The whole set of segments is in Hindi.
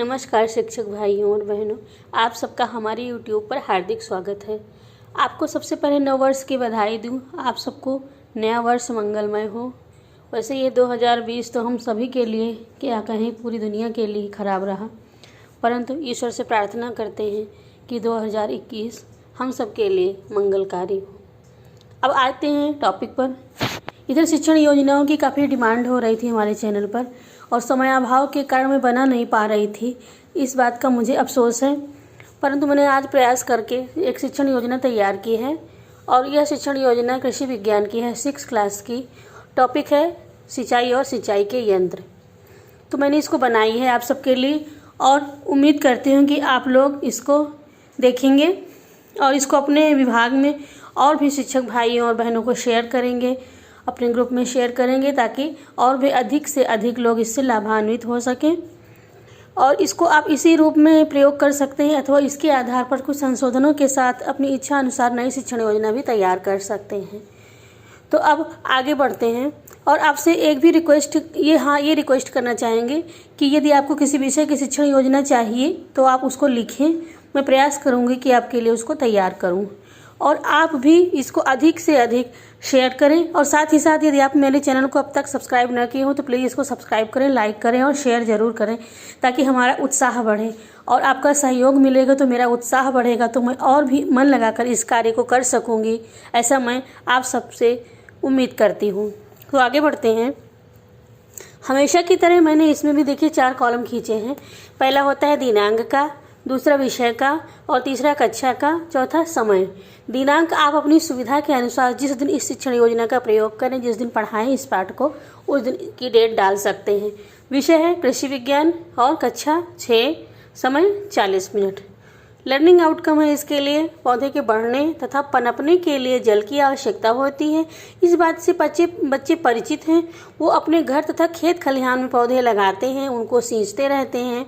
नमस्कार शिक्षक भाइयों और बहनों, आप सबका हमारे YouTube पर हार्दिक स्वागत है। आपको सबसे पहले नववर्ष की बधाई दूं। आप सबको नया वर्ष मंगलमय हो। वैसे ये 2020 तो हम सभी के लिए, क्या कहें, पूरी दुनिया के लिए खराब रहा, परंतु ईश्वर से प्रार्थना करते हैं कि 2021 हम सब के लिए मंगलकारी हो। अब आते हैं टॉपिक पर। इधर शिक्षण योजनाओं की काफ़ी डिमांड हो रही थी हमारे चैनल पर और समयाभाव के कारण मैं बना नहीं पा रही थी। इस बात का मुझे अफसोस है, परंतु मैंने आज प्रयास करके एक शिक्षण योजना तैयार की है और यह शिक्षण योजना कृषि विज्ञान की है, 6 क्लास की। टॉपिक है सिंचाई और सिंचाई के यंत्र। तो मैंने इसको बनाई है आप सबके लिए और उम्मीद करती हूँ कि आप लोग इसको देखेंगे और इसको अपने विभाग में और भी शिक्षक भाइयों और बहनों को शेयर करेंगे, अपने ग्रुप में शेयर करेंगे, ताकि और भी अधिक से अधिक लोग इससे लाभान्वित हो सकें। और इसको आप इसी रूप में प्रयोग कर सकते हैं अथवा इसके आधार पर कुछ संशोधनों के साथ अपनी इच्छा अनुसार नई शिक्षण योजना भी तैयार कर सकते हैं। तो अब आगे बढ़ते हैं और आपसे एक भी रिक्वेस्ट ये रिक्वेस्ट करना चाहेंगे कि यदि आपको किसी विषय की शिक्षण योजना चाहिए तो आप उसको लिखें। मैं प्रयास करूँगी कि आपके लिए उसको तैयार करूँ और आप भी इसको अधिक से अधिक शेयर करें। और साथ ही साथ यदि आप मेरे चैनल को अब तक सब्सक्राइब न किए हो तो प्लीज़ इसको सब्सक्राइब करें, लाइक करें और शेयर ज़रूर करें, ताकि हमारा उत्साह बढ़े। और आपका सहयोग मिलेगा तो मेरा उत्साह बढ़ेगा, तो मैं और भी मन लगाकर इस कार्य को कर सकूँगी, ऐसा मैं आप सबसे उम्मीद करती हूँ। तो आगे बढ़ते हैं। हमेशा की तरह मैंने इसमें भी देखिए 4 कॉलम खींचे हैं। पहला होता है दिनांक का, दूसरा विषय का और तीसरा कक्षा का, चौथा समय। दिनांक आप अपनी सुविधा के अनुसार जिस दिन इस शिक्षण योजना का प्रयोग करें, जिस दिन पढ़ाएं इस पाठ को, उस दिन की डेट डाल सकते हैं। विषय है कृषि विज्ञान और कक्षा 6, समय 40 मिनट। लर्निंग आउटकम है इसके लिए पौधे के बढ़ने तथा पनपने के लिए जल की आवश्यकता होती है। इस बात से बच्चे परिचित हैं। वो अपने घर तथा खेत खलिहान में पौधे लगाते हैं, उनको सींचते रहते हैं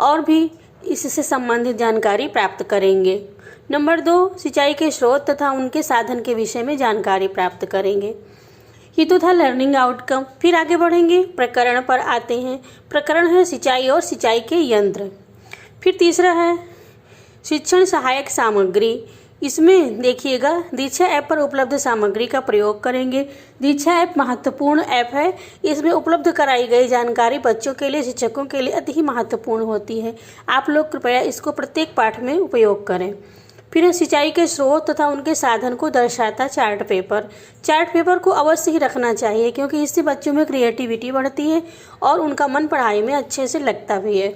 और भी इससे संबंधित जानकारी प्राप्त करेंगे। नंबर 2, सिंचाई के स्रोत तथा उनके साधन के विषय में जानकारी प्राप्त करेंगे। ये तो था लर्निंग आउटकम। फिर आगे बढ़ेंगे, प्रकरण पर आते हैं। प्रकरण है सिंचाई और सिंचाई के यंत्र। फिर तीसरा है शिक्षण सहायक सामग्री। इसमें देखिएगा दीक्षा ऐप पर उपलब्ध सामग्री का प्रयोग करेंगे। दीक्षा ऐप महत्वपूर्ण ऐप है। इसमें उपलब्ध कराई गई जानकारी बच्चों के लिए, शिक्षकों के लिए अति ही महत्वपूर्ण होती है। आप लोग कृपया इसको प्रत्येक पाठ में उपयोग करें। फिर सिंचाई के स्रोत तथा उनके साधन को दर्शाता चार्ट पेपर। चार्ट पेपर को अवश्य ही रखना चाहिए, क्योंकि इससे बच्चों में क्रिएटिविटी बढ़ती है और उनका मन पढ़ाई में अच्छे से लगता भी है।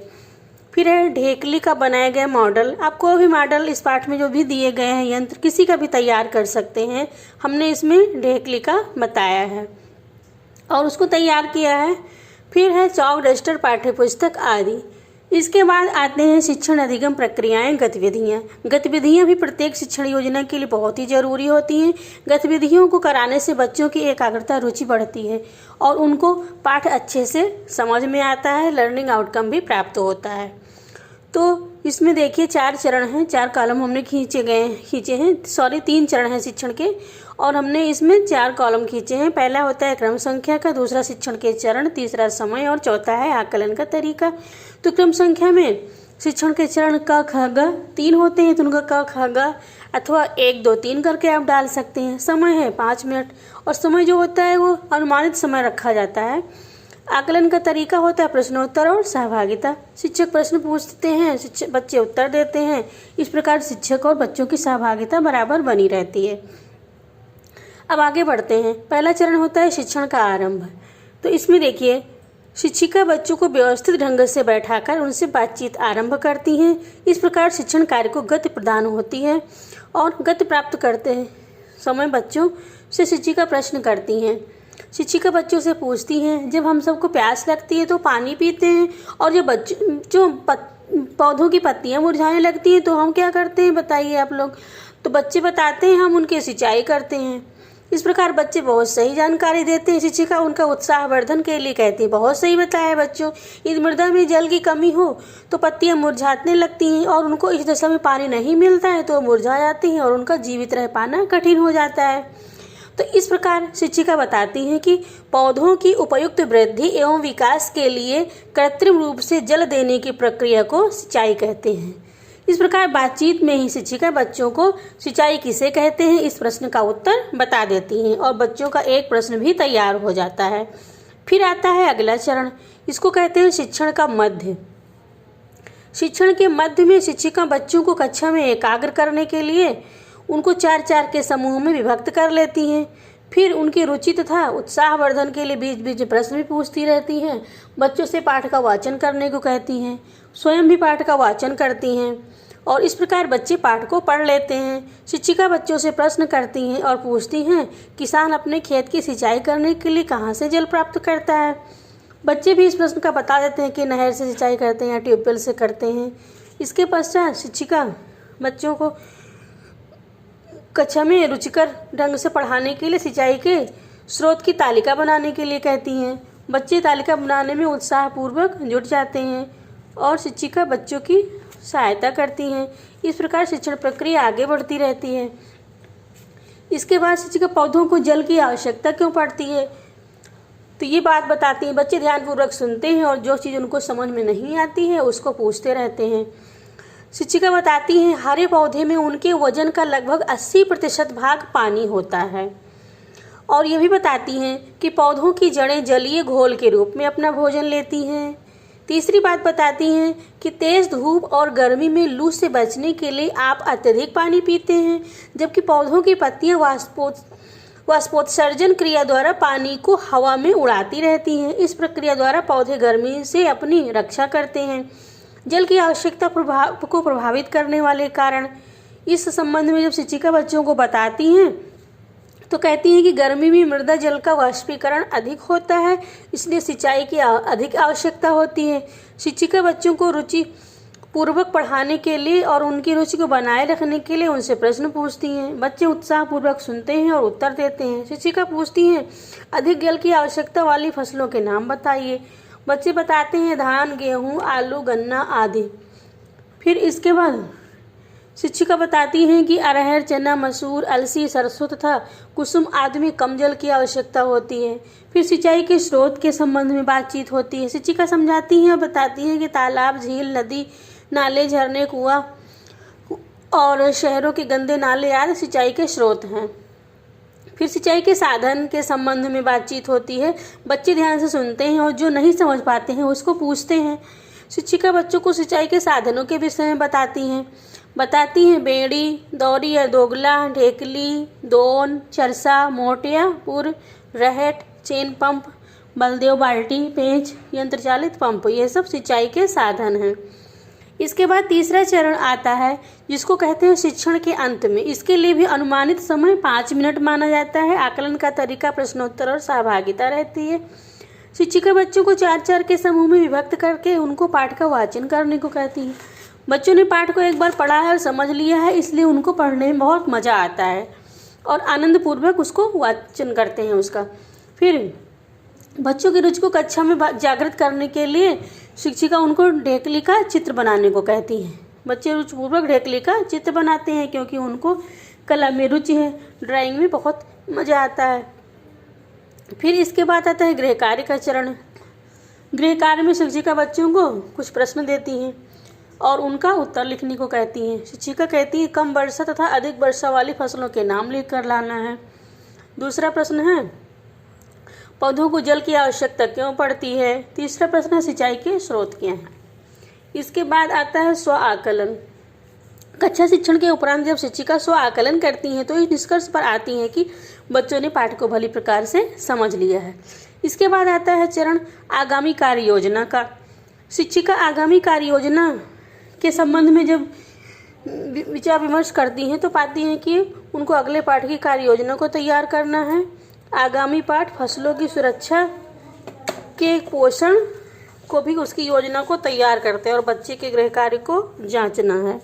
फिर है ढेकली का बनाया गया मॉडल। आपको भी मॉडल इस पाठ में जो भी दिए गए हैं यंत्र किसी का भी तैयार कर सकते हैं। हमने इसमें ढेकली का बताया है और उसको तैयार किया है। फिर है चौक, डस्टर, पाठ्यपुस्तक आदि। इसके बाद आते हैं शिक्षण अधिगम प्रक्रियाएं, गतिविधियां। गतिविधियां भी प्रत्येक शिक्षण योजना के लिए बहुत ही जरूरी होती हैं। गतिविधियों को कराने से बच्चों की एकाग्रता, रुचि बढ़ती है और उनको पाठ अच्छे से समझ में आता है, लर्निंग आउटकम भी प्राप्त होता है। तो इसमें देखिए 4 चरण हैं, 4 कॉलम हमने खींचे हैं 3 चरण हैं शिक्षण के और हमने इसमें 4 कॉलम खींचे हैं। पहला होता है क्रम संख्या का, दूसरा शिक्षण के चरण, तीसरा समय और चौथा है आकलन का तरीका। तो क्रम संख्या में शिक्षण के चरण क ख ग 3 होते हैं, तो उनका क ख ग अथवा 1 2 3 करके आप डाल सकते हैं। समय है 5 मिनट और समय जो होता है वो अनुमानित समय रखा जाता है। आकलन का तरीका होता है प्रश्नोत्तर और सहभागिता। शिक्षक प्रश्न पूछते हैं, बच्चे उत्तर देते हैं। इस प्रकार शिक्षक और बच्चों की सहभागिता बराबर बनी रहती है। अब आगे बढ़ते हैं। पहला चरण होता है शिक्षण का आरंभ। तो इसमें देखिए शिक्षिका बच्चों को व्यवस्थित ढंग से बैठाकर उनसे बातचीत आरंभ करती हैं। इस प्रकार शिक्षण कार्य को गति प्रदान होती है और गति प्राप्त करते हैं। समय बच्चों से शिक्षिका प्रश्न करती हैं। शिक्षिका बच्चों से पूछती हैं, जब हम सबको प्यास लगती है तो पानी पीते हैं और पौधों की पत्तियां मुरझाने लगती हैं तो हम क्या करते हैं, बताइए आप लोग। तो बच्चे बताते हैं, हम उनकी सिंचाई करते हैं। इस प्रकार बच्चे बहुत सही जानकारी देते हैं। शिक्षिका उनका उत्साहवर्धन के लिए कहती है, बहुत सही बताया बच्चों। यदि मृदा में जल की कमी हो तो पत्तियां मुरझाने लगती हैं और उनको इस दशा में पानी नहीं मिलता है तो मुरझा जाती हैं और उनका जीवित रह पाना कठिन हो जाता है। तो इस प्रकार शिक्षिका बताती हैं कि पौधों की उपयुक्त वृद्धि एवं विकास के लिए कृत्रिम रूप से जल देने की प्रक्रिया को सिंचाई कहते हैं। इस प्रकार बातचीत में ही शिक्षिका बच्चों को सिंचाई किसे कहते हैं इस प्रश्न का उत्तर बता देती हैं और बच्चों का एक प्रश्न भी तैयार हो जाता है। फिर आता है अगला चरण, इसको कहते हैं शिक्षण का मध्य। शिक्षण के मध्य में शिक्षिका बच्चों को कक्षा में एकाग्र करने के लिए उनको 4-4 के समूह में विभक्त कर लेती हैं। फिर उनकी रुचि तथा उत्साहवर्धन के लिए बीच बीच में प्रश्न भी पूछती रहती हैं। बच्चों से पाठ का वाचन करने को कहती हैं, स्वयं भी पाठ का वाचन करती हैं और इस प्रकार बच्चे पाठ को पढ़ लेते हैं। शिक्षिका बच्चों से प्रश्न करती हैं और पूछती हैं, किसान अपने खेत की सिंचाई करने के लिए कहाँ से जल प्राप्त करता है। बच्चे भी इस प्रश्न का बता देते हैं कि नहर से सिंचाई करते हैं या ट्यूबवेल से करते हैं। इसके पश्चात शिक्षिका बच्चों को कक्षा में रुचिकर ढंग से पढ़ाने के लिए सिंचाई के स्रोत की तालिका बनाने के लिए कहती हैं। बच्चे तालिका बनाने में उत्साहपूर्वक जुट जाते हैं और शिक्षिका बच्चों की सहायता करती हैं। इस प्रकार शिक्षण प्रक्रिया आगे बढ़ती रहती है। इसके बाद शिक्षिका पौधों को जल की आवश्यकता क्यों पड़ती है तो ये बात बताती हैं। बच्चे ध्यानपूर्वक सुनते हैं और जो चीज़ उनको समझ में नहीं आती है उसको पूछते रहते हैं। शिक्षिका बताती हैं हरे पौधे में उनके वजन का लगभग 80% भाग पानी होता है और ये भी बताती हैं कि पौधों की जड़ें जलीय घोल के रूप में अपना भोजन लेती हैं। तीसरी बात बताती हैं कि तेज़ धूप और गर्मी में लू से बचने के लिए आप अत्यधिक पानी पीते हैं, जबकि पौधों की पत्तियां वाष्पोत्सर्जन क्रिया द्वारा पानी को हवा में उड़ाती रहती हैं। इस प्रक्रिया द्वारा पौधे गर्मी से अपनी रक्षा करते हैं। जल की आवश्यकता को प्रभावित करने वाले कारण इस संबंध में जब शिक्षिका बच्चों को बताती हैं तो कहती हैं कि गर्मी में मृदा जल का वाष्पीकरण अधिक होता है, इसलिए सिंचाई की अधिक आवश्यकता होती है। शिक्षिका बच्चों को रुचि पूर्वक पढ़ाने के लिए और उनकी रुचि को बनाए रखने के लिए उनसे प्रश्न पूछती हैं। बच्चे उत्साहपूर्वक सुनते हैं और उत्तर देते हैं। शिक्षिका पूछती हैं अधिक जल की आवश्यकता वाली फसलों के नाम बताइए। बच्चे बताते हैं धान, गेहूँ, आलू, गन्ना आदि। फिर इसके बाद शिक्षिका बताती हैं कि अरहर, चना, मसूर, अलसी, सरसों तथा कुसुम आदि में कम जल की आवश्यकता होती है। फिर सिंचाई के स्रोत के संबंध में बातचीत होती है। शिक्षिका समझाती हैं और बताती हैं कि तालाब, झील, नदी, नाले, झरने, कुआं और शहरों के गंदे नाले आदि सिंचाई के स्रोत हैं। फिर सिंचाई के साधन के संबंध में बातचीत होती है। बच्चे ध्यान से सुनते हैं और जो नहीं समझ पाते हैं उसको पूछते हैं। शिक्षिका बच्चों को सिंचाई के साधनों के विषय में बताती हैं बेड़ी, दौरी या दोगला, ढेकली, दोन, चरसा, मोटिया, पुर, रहट, चेन पंप, बलदेव बाल्टी, पेंच, यंत्र चालित पंप, ये सब सिंचाई के साधन हैं। इसके बाद तीसरा चरण आता है जिसको कहते हैं शिक्षण के अंत में। इसके लिए भी अनुमानित समय 5 मिनट माना जाता है। आकलन का तरीका प्रश्नोत्तर और सहभागिता रहती है। शिक्षिका बच्चों को 4-4 के समूह में विभक्त करके उनको पाठ का वाचन करने को कहती है। बच्चों ने पाठ को एक बार पढ़ा है और समझ लिया है, इसलिए उनको पढ़ने में बहुत मज़ा आता है और आनंदपूर्वक उसको वाचन करते हैं उसका। फिर बच्चों की रुचि को कक्षा में जागृत करने के लिए शिक्षिका उनको ढेकली का चित्र बनाने को कहती है। बच्चे रुचिपूर्वक ढेकली का चित्र बनाते हैं क्योंकि उनको कला में रुचि है, ड्राइंग में बहुत मज़ा आता है। फिर इसके बाद आता है गृह कार्य का चरण। गृह कार्य में शिक्षिका बच्चों को कुछ प्रश्न देती हैं और उनका उत्तर लिखने को कहती हैं। शिक्षिका कहती है कम वर्षा तथा अधिक वर्षा वाली फसलों के नाम लिख कर लाना है। दूसरा प्रश्न है पौधों को जल की आवश्यकता क्यों पड़ती है। तीसरा प्रश्न है सिंचाई के स्रोत क्या हैं। इसके बाद आता है स्व आकलन। कक्षा शिक्षण के उपरांत जब शिक्षिका स्व आकलन करती हैं तो इस निष्कर्ष पर आती हैं कि बच्चों ने पाठ को भली प्रकार से समझ लिया है। इसके बाद आता है चरण आगामी कार्य योजना का। शिक्षिका आगामी कार्य योजना के संबंध में जब विचार विमर्श करती हैं तो पाती हैं कि उनको अगले पाठ की कार्य योजना को तैयार करना है। आगामी पाठ फसलों की सुरक्षा के पोषण को भी उसकी योजना को तैयार करते हैं और बच्चे के गृह कार्य को जांचना है।